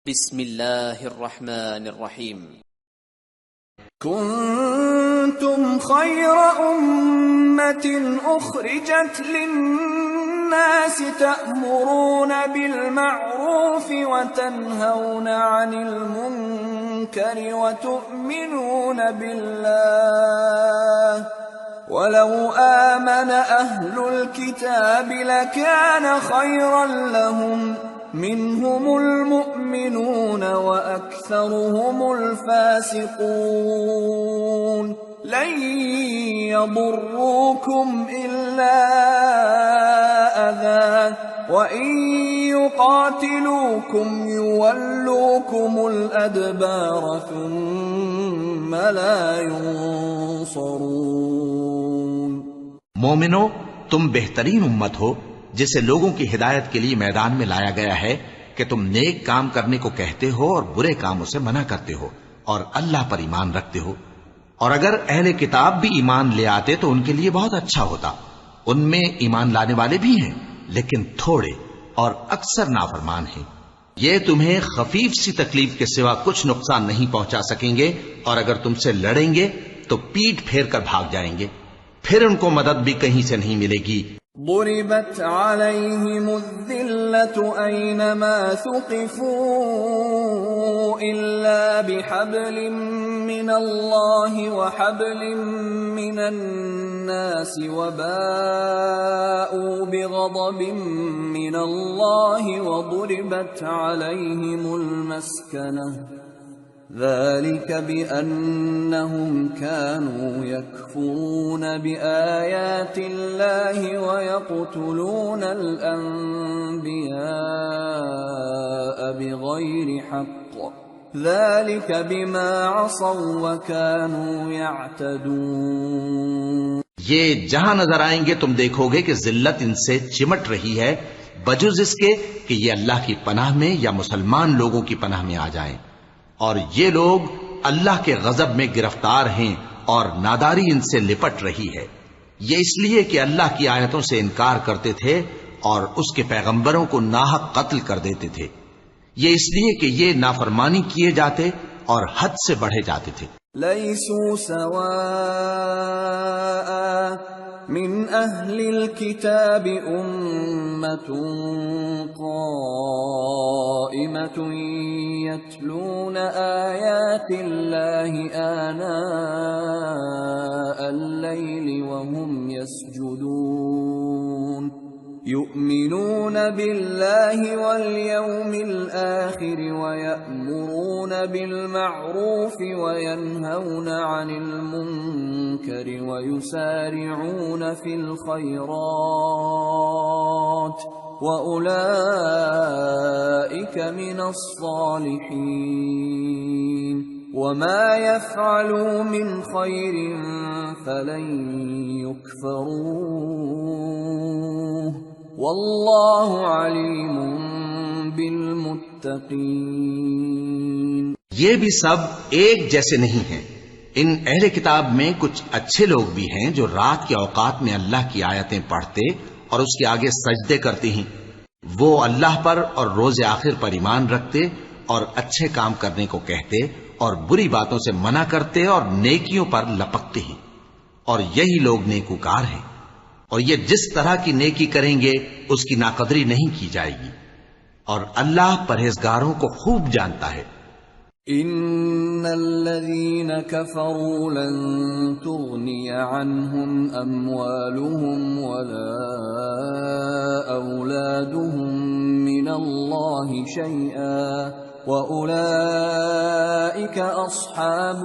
بسم الله الرحمن الرحيم. كنتم خير أمة أخرجت للناس تأمرون بالمعروف وتنهون عن المنكر وتؤمنون بالله ولو آمن أهل الكتاب لكان خيرا لهم منهم المؤمنون وأكثرهم الفاسقون لن يضروكم إلا أذى وإن يقاتلوكم يولوكم الأدبار ثم لا ينصرون. مومنو، تم بہترین امت ہو جسے لوگوں کی ہدایت کے لیے میدان میں لایا گیا ہے کہ تم نیک کام کرنے کو کہتے ہو اور برے کاموں سے منع کرتے ہو اور اللہ پر ایمان رکھتے ہو. اور اگر اہل کتاب بھی ایمان لے آتے تو ان کے لیے بہت اچھا ہوتا. ان میں ایمان لانے والے بھی ہیں لیکن تھوڑے اور اکثر نافرمان ہیں. یہ تمہیں خفیف سی تکلیف کے سوا کچھ نقصان نہیں پہنچا سکیں گے، اور اگر تم سے لڑیں گے تو پیٹ پھیر کر بھاگ جائیں گے، پھر ان کو مدد بھی کہیں سے نہیں ملے گی. ضربت عليهم الذلة أينما ثقفوا إلا بحبل من الله وحبل من الناس وباءوا بغضب من الله وضربت عليهم المسكنة ذلك بأنهم كانوا يكفرون بآيات الله ويقتلون الأنبياء بغير حق ذلك بما عصوا وكانوا يعتدون. یہ جہاں نظر آئیں گے تم دیکھو گے کہ ذلت ان سے چمٹ رہی ہے بجز اس کے کہ یہ اللہ کی پناہ میں یا مسلمان لوگوں کی پناہ میں آ جائیں. اور یہ لوگ اللہ کے غضب میں گرفتار ہیں اور ناداری ان سے لپٹ رہی ہے. یہ اس لیے کہ اللہ کی آیتوں سے انکار کرتے تھے اور اس کے پیغمبروں کو ناحق قتل کر دیتے تھے. یہ اس لیے کہ یہ نافرمانی کیے جاتے اور حد سے بڑھے جاتے تھے. لیسوا سواء من اہل الكتاب امة قائمة يتلون آیات اللہ آناء الليل وهم يسجدون يؤمنون بالله واليوم الآخر ويأمرون بالمعروف وينهون عن المنكر ويسارعون في الخيرات وأولئك من الصالحين وما يفعلوا من خير فلن يكفروه واللہ علیم بالمتقین. یہ بھی سب ایک جیسے نہیں ہیں. ان اہل کتاب میں کچھ اچھے لوگ بھی ہیں جو رات کے اوقات میں اللہ کی آیتیں پڑھتے اور اس کے آگے سجدے کرتے ہیں. وہ اللہ پر اور روز آخر پر ایمان رکھتے اور اچھے کام کرنے کو کہتے اور بری باتوں سے منع کرتے اور نیکیوں پر لپکتے ہیں. اور یہی لوگ نیکوکار ہیں. اور یہ جس طرح کی نیکی کریں گے اس کی ناقدری نہیں کی جائے گی، اور اللہ پرہیزگاروں کو خوب جانتا ہے. ان الذين كفروا لن تغني عنهم اموالهم ولا اولادهم من الله شيئا واولئك اصحاب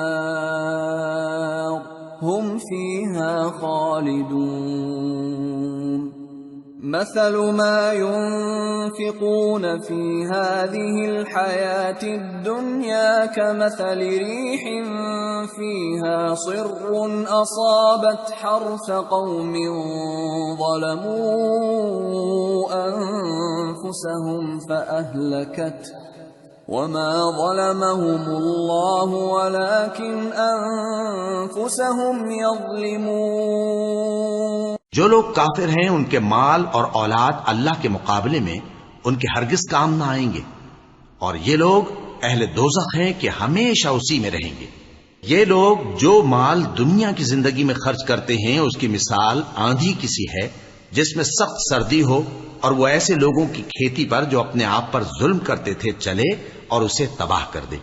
النار هم فيها خالدون. مثل ما ينفقون في هذه الحياة الدنيا كمثل ريح فيها صر أصابت حرث قوم ظلموا أنفسهم فأهلكته وما ظلمهم الله ولكن أنفسهم يظلمون. جو لوگ کافر ہیں ان کے مال اور اولاد اللہ کے مقابلے میں ان کے ہرگز کام نہ آئیں گے. اور یہ لوگ اہل دوزخ ہیں کہ ہمیشہ اسی میں رہیں گے۔ یہ لوگ جو مال دنیا کی زندگی میں خرچ کرتے ہیں اس کی مثال آندھی کسی ہے جس میں سخت سردی ہو اور وہ ایسے لوگوں کی کھیتی پر جو اپنے آپ پر ظلم کرتے تھے چلے اور اسے تباہ کر دے،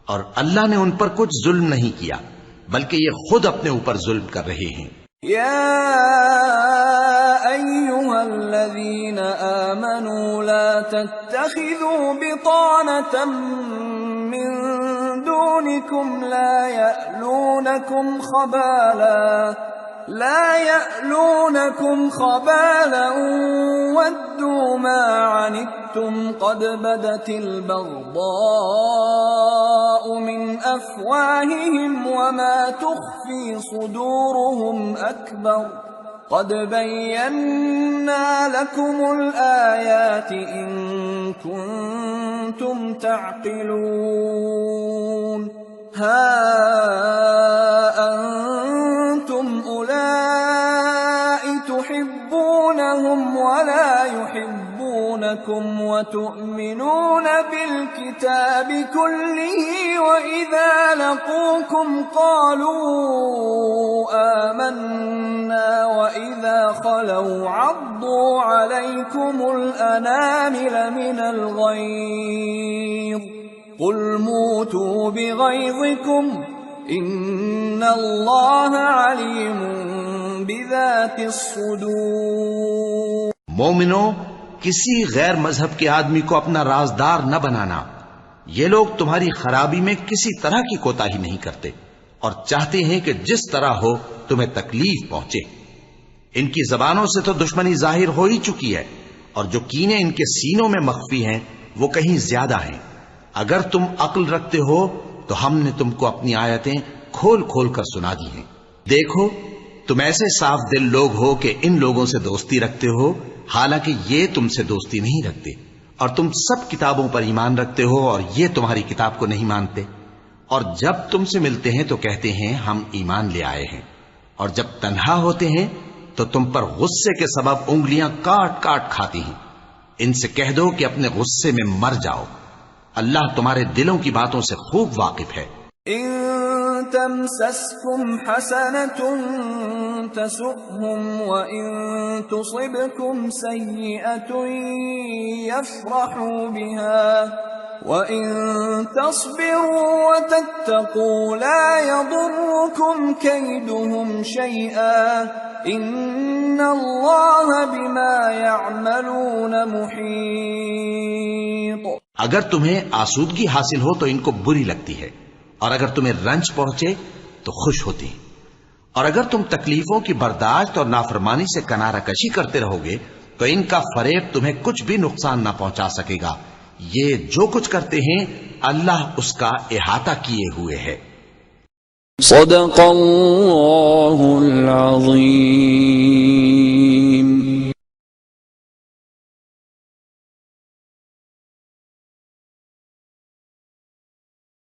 اور اللہ نے ان پر کچھ ظلم نہیں کیا بلکہ یہ خود اپنے اوپر ظلم کر رہے ہیں۔ يا أيها الذين آمنوا لا تتخذوا بطانة من دونكم لا يألونكم خبالا ودوا ما عنتم قد بدت البغضاء من أفواههم وما تخفي صدورهم أكبر قد بينا لكم الآيات إن كنتم تعقلون ها أنتم أولئك تحبونهم ولا يحبونكم وتؤمنون بالكتاب كله وإذا لقوكم قالوا آمنا وإذا خلوا عضوا عليكم الأنامل من الغيظ قل موتوا بغيظكم ان اللہ علیم بذات الصدور۔ مومنو، کسی غیر مذہب کے آدمی کو اپنا رازدار نہ بنانا۔ یہ لوگ تمہاری خرابی میں کسی طرح کی کوتاہی نہیں کرتے اور چاہتے ہیں کہ جس طرح ہو تمہیں تکلیف پہنچے۔ ان کی زبانوں سے تو دشمنی ظاہر ہو ہی چکی ہے اور جو کینے ان کے سینوں میں مخفی ہیں وہ کہیں زیادہ ہیں۔ اگر تم عقل رکھتے ہو تو ہم نے تم کو اپنی آیتیں کھول کھول کر سنا دی ہیں۔ دیکھو، تم ایسے صاف دل لوگ ہو کہ ان لوگوں سے دوستی رکھتے ہو حالانکہ یہ تم سے دوستی نہیں رکھتے، اور تم سب کتابوں پر ایمان رکھتے ہو اور یہ تمہاری کتاب کو نہیں مانتے، اور جب تم سے ملتے ہیں تو کہتے ہیں ہم ایمان لے آئے ہیں، اور جب تنہا ہوتے ہیں تو تم پر غصے کے سبب انگلیاں کاٹ کاٹ کھاتی ہیں۔ ان سے کہہ دو کہ اپنے غصے میں مر جاؤ، اللہ تمہارے دلوں کی باتوں سے خوب واقف ہے۔ ان تمسسكم حسنة تسؤهم وإن تصبكم سيئة يفرحوا بها وإن تصبروا وتتقوا لا يضركم كيدهم شيئا إن الله بما يعملون محيط۔ اگر تمہیں آسودگی حاصل ہو تو ان کو بری لگتی ہے، اور اگر تمہیں رنج پہنچے تو خوش ہوتی ہیں، اور اگر تم تکلیفوں کی برداشت اور نافرمانی سے کنارہ کشی کرتے رہو گے تو ان کا فریب تمہیں کچھ بھی نقصان نہ پہنچا سکے گا۔ یہ جو کچھ کرتے ہیں اللہ اس کا احاطہ کیے ہوئے ہے۔ صدق اللہ العظیم۔